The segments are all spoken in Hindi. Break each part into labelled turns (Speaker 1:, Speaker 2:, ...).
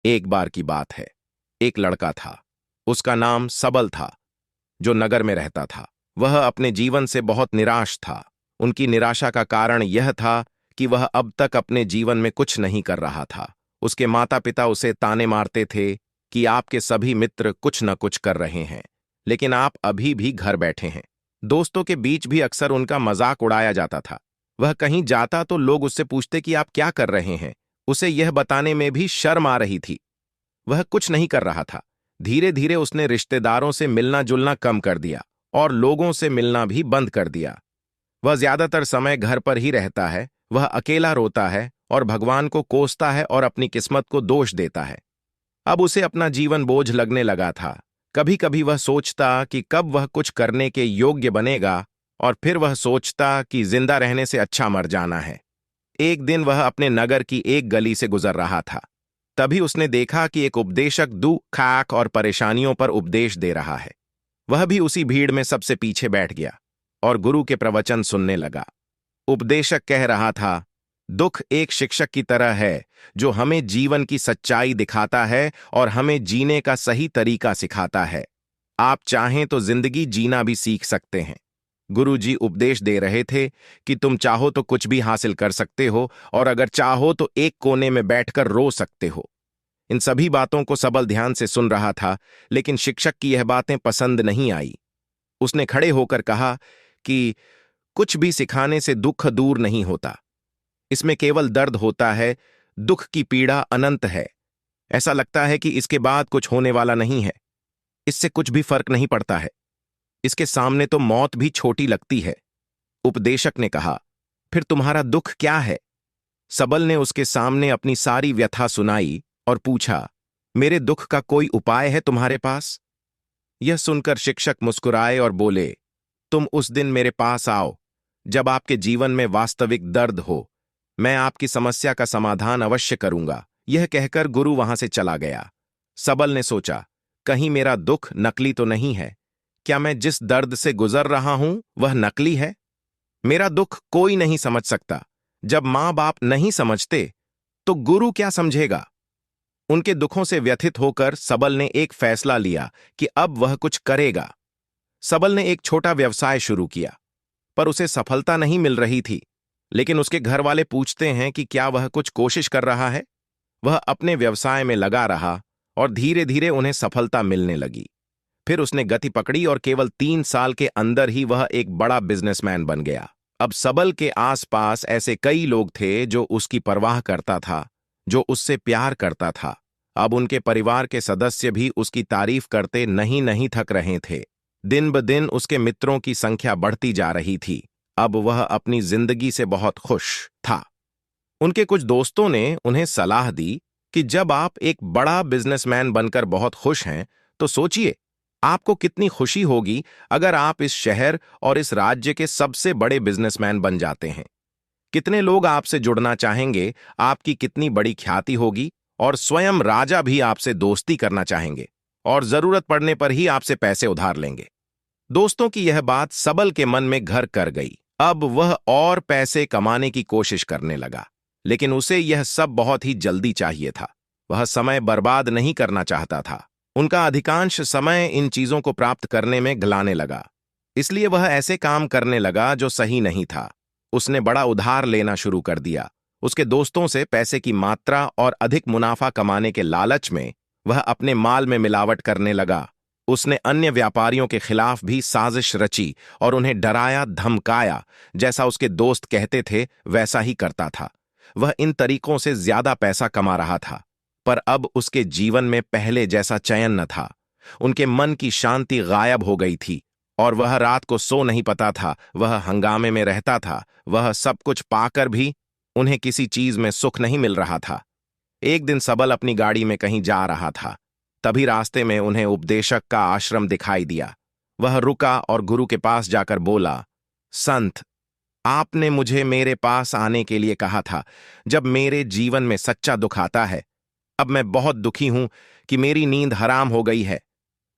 Speaker 1: एक बार की बात है। एक लड़का था। उसका नाम सबल था, जो नगर में रहता था। वह अपने जीवन से बहुत निराश था। उनकी निराशा का कारण यह था कि वह अब तक अपने जीवन में कुछ नहीं कर रहा था। उसके माता पिता उसे ताने मारते थे कि आपके सभी मित्र कुछ न कुछ कर रहे हैं, लेकिन आप अभी भी घर बैठे हैं। दोस्तों के बीच भी अक्सर उनका मजाक उड़ाया जाता था। वह कहीं जाता तो लोग उससे पूछते कि आप क्या कर रहे हैं। उसे यह बताने में भी शर्म आ रही थी। वह कुछ नहीं कर रहा था। धीरे धीरे उसने रिश्तेदारों से मिलना जुलना कम कर दिया और लोगों से मिलना भी बंद कर दिया। वह ज्यादातर समय घर पर ही रहता है। वह अकेला रोता है और भगवान को कोसता है और अपनी किस्मत को दोष देता है। अब उसे अपना जीवन बोझ लगने लगा था। कभी कभी वह सोचता कि कब वह कुछ करने के योग्य बनेगा, और फिर वह सोचता कि जिंदा रहने से अच्छा मर जाना है। एक दिन वह अपने नगर की एक गली से गुजर रहा था। तभी उसने देखा कि एक उपदेशक दुख, खाक और परेशानियों पर उपदेश दे रहा है। वह भी उसी भीड़ में सबसे पीछे बैठ गया और गुरु के प्रवचन सुनने लगा। उपदेशक कह रहा था, दुख एक शिक्षक की तरह है जो हमें जीवन की सच्चाई दिखाता है और हमें जीने का सही तरीका सिखाता है। आप चाहें तो जिंदगी जीना भी सीख सकते हैं। गुरुजी उपदेश दे रहे थे कि तुम चाहो तो कुछ भी हासिल कर सकते हो, और अगर चाहो तो एक कोने में बैठकर रो सकते हो। इन सभी बातों को सबल ध्यान से सुन रहा था, लेकिन शिक्षक की यह बातें पसंद नहीं आई। उसने खड़े होकर कहा कि कुछ भी सिखाने से दुख दूर नहीं होता। इसमें केवल दर्द होता है। दुख की पीड़ा अनंत है। ऐसा लगता है कि इसके बाद कुछ होने वाला नहीं है। इससे कुछ भी फर्क नहीं पड़ता है। इसके सामने तो मौत भी छोटी लगती है। उपदेशक ने कहा, फिर तुम्हारा दुख क्या है? सबल ने उसके सामने अपनी सारी व्यथा सुनाई और पूछा, मेरे दुख का कोई उपाय है तुम्हारे पास? यह सुनकर शिक्षक मुस्कुराए और बोले, तुम उस दिन मेरे पास आओ जब आपके जीवन में वास्तविक दर्द हो। मैं आपकी समस्या का समाधान अवश्य करूंगा। यह कहकर गुरु वहां से चला गया। सबल ने सोचा, कहीं मेरा दुख नकली तो नहीं है? क्या मैं जिस दर्द से गुजर रहा हूं वह नकली है? मेरा दुख कोई नहीं समझ सकता। जब मां बाप नहीं समझते तो गुरु क्या समझेगा? उनके दुखों से व्यथित होकर सबल ने एक फैसला लिया कि अब वह कुछ करेगा। सबल ने एक छोटा व्यवसाय शुरू किया, पर उसे सफलता नहीं मिल रही थी। लेकिन उसके घर वाले पूछते हैं कि क्या वह कुछ कोशिश कर रहा है। वह अपने व्यवसाय में लगा रहा और धीरे धीरे उन्हें सफलता मिलने लगी। फिर उसने गति पकड़ी और केवल 3 साल के अंदर ही वह एक बड़ा बिजनेसमैन बन गया। अब सबल के आसपास ऐसे कई लोग थे जो उसकी परवाह करता था, जो उससे प्यार करता था। अब उनके परिवार के सदस्य भी उसकी तारीफ करते नहीं नहीं थक रहे थे। दिन ब दिन उसके मित्रों की संख्या बढ़ती जा रही थी। अब वह अपनी जिंदगी से बहुत खुश था। उनके कुछ दोस्तों ने उन्हें सलाह दी कि जब आप एक बड़ा बिजनेसमैन बनकर बहुत खुश हैं, तो सोचिए आपको कितनी खुशी होगी अगर आप इस शहर और इस राज्य के सबसे बड़े बिजनेसमैन बन जाते हैं। कितने लोग आपसे जुड़ना चाहेंगे, आपकी कितनी बड़ी ख्याति होगी, और स्वयं राजा भी आपसे दोस्ती करना चाहेंगे और जरूरत पड़ने पर ही आपसे पैसे उधार लेंगे। दोस्तों की यह बात सबल के मन में घर कर गई। अब वह और पैसे कमाने की कोशिश करने लगा, लेकिन उसे यह सब बहुत ही जल्दी चाहिए था। वह समय बर्बाद नहीं करना चाहता था। उनका अधिकांश समय इन चीजों को प्राप्त करने में गलाने लगा। इसलिए वह ऐसे काम करने लगा जो सही नहीं था। उसने बड़ा उधार लेना शुरू कर दिया। उसके दोस्तों से पैसे की मात्रा और अधिक मुनाफा कमाने के लालच में वह अपने माल में मिलावट करने लगा। उसने अन्य व्यापारियों के खिलाफ भी साजिश रची और उन्हें डराया धमकाया। जैसा उसके दोस्त कहते थे वैसा ही करता था। वह इन तरीकों से ज्यादा पैसा कमा रहा था, पर अब उसके जीवन में पहले जैसा चयन न था। उनके मन की शांति गायब हो गई थी और वह रात को सो नहीं पाता था। वह हंगामे में रहता था। वह सब कुछ पाकर भी उन्हें किसी चीज में सुख नहीं मिल रहा था। एक दिन सबल अपनी गाड़ी में कहीं जा रहा था। तभी रास्ते में उन्हें उपदेशक का आश्रम दिखाई दिया। वह रुका और गुरु के पास जाकर बोला, संत, आपने मुझे मेरे पास आने के लिए कहा था जब मेरे जीवन में सच्चा दुख आता है। अब मैं बहुत दुखी हूं कि मेरी नींद हराम हो गई है।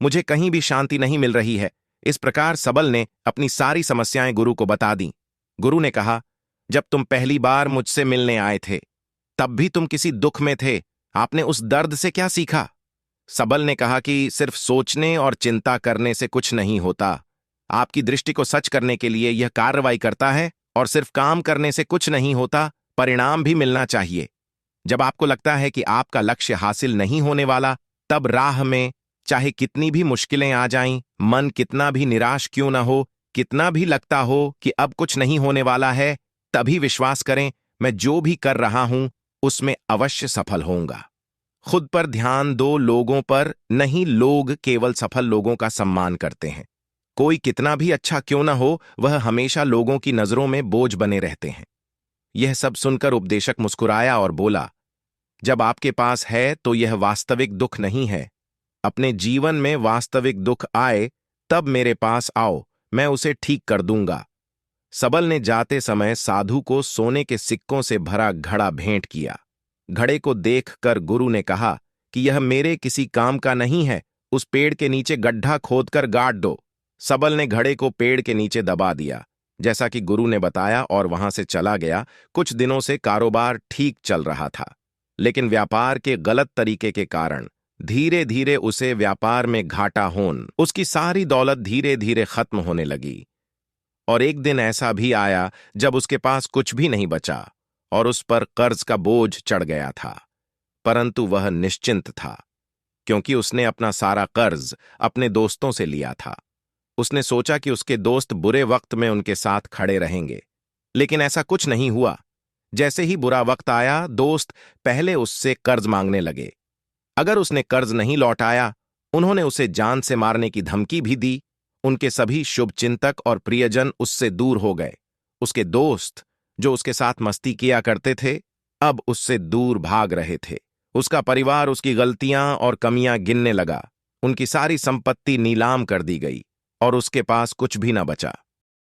Speaker 1: मुझे कहीं भी शांति नहीं मिल रही है। इस प्रकार सबल ने अपनी सारी समस्याएं गुरु को बता दी। गुरु ने कहा, जब तुम पहली बार मुझसे मिलने आए थे तब भी तुम किसी दुख में थे। आपने उस दर्द से क्या सीखा? सबल ने कहा कि सिर्फ सोचने और चिंता करने से कुछ नहीं होता। आपकी दृष्टि को सच करने के लिए यह कार्रवाई करता है, और सिर्फ काम करने से कुछ नहीं होता, परिणाम भी मिलना चाहिए। जब आपको लगता है कि आपका लक्ष्य हासिल नहीं होने वाला, तब राह में चाहे कितनी भी मुश्किलें आ जाएं, मन कितना भी निराश क्यों ना हो, कितना भी लगता हो कि अब कुछ नहीं होने वाला है, तभी विश्वास करें, मैं जो भी कर रहा हूं उसमें अवश्य सफल होऊंगा। खुद पर ध्यान दो, लोगों पर नहीं। लोग केवल सफल लोगों का सम्मान करते हैं। कोई कितना भी अच्छा क्यों ना हो, वह हमेशा लोगों की नजरों में बोझ बने रहते हैं। यह सब सुनकर उपदेशक मुस्कुराया और बोला, जब आपके पास है तो यह वास्तविक दुख नहीं है। अपने जीवन में वास्तविक दुख आए तब मेरे पास आओ, मैं उसे ठीक कर दूंगा। सबल ने जाते समय साधु को सोने के सिक्कों से भरा घड़ा भेंट किया। घड़े को देखकर गुरु ने कहा कि यह मेरे किसी काम का नहीं है, उस पेड़ के नीचे गड्ढा खोदकर गाड़ दो। सबल ने घड़े को पेड़ के नीचे दबा दिया, जैसा कि गुरु ने बताया, और वहां से चला गया। कुछ दिनों से कारोबार ठीक चल रहा था, लेकिन व्यापार के गलत तरीके के कारण धीरे धीरे उसे व्यापार में घाटा होने, उसकी सारी दौलत धीरे धीरे खत्म होने लगी। और एक दिन ऐसा भी आया जब उसके पास कुछ भी नहीं बचा और उस पर कर्ज का बोझ चढ़ गया था। परंतु वह निश्चिंत था, क्योंकि उसने अपना सारा कर्ज अपने दोस्तों से लिया था। उसने सोचा कि उसके दोस्त बुरे वक्त में उनके साथ खड़े रहेंगे, लेकिन ऐसा कुछ नहीं हुआ। जैसे ही बुरा वक्त आया, दोस्त पहले उससे कर्ज मांगने लगे। अगर उसने कर्ज नहीं लौटाया, उन्होंने उसे जान से मारने की धमकी भी दी। उनके सभी शुभचिंतक और प्रियजन उससे दूर हो गए। उसके दोस्त, जो उसके साथ मस्ती किया करते थे, अब उससे दूर भाग रहे थे। उसका परिवार उसकी गलतियां और कमियां गिनने लगा। उनकी सारी संपत्ति नीलाम कर दी गई और उसके पास कुछ भी न बचा।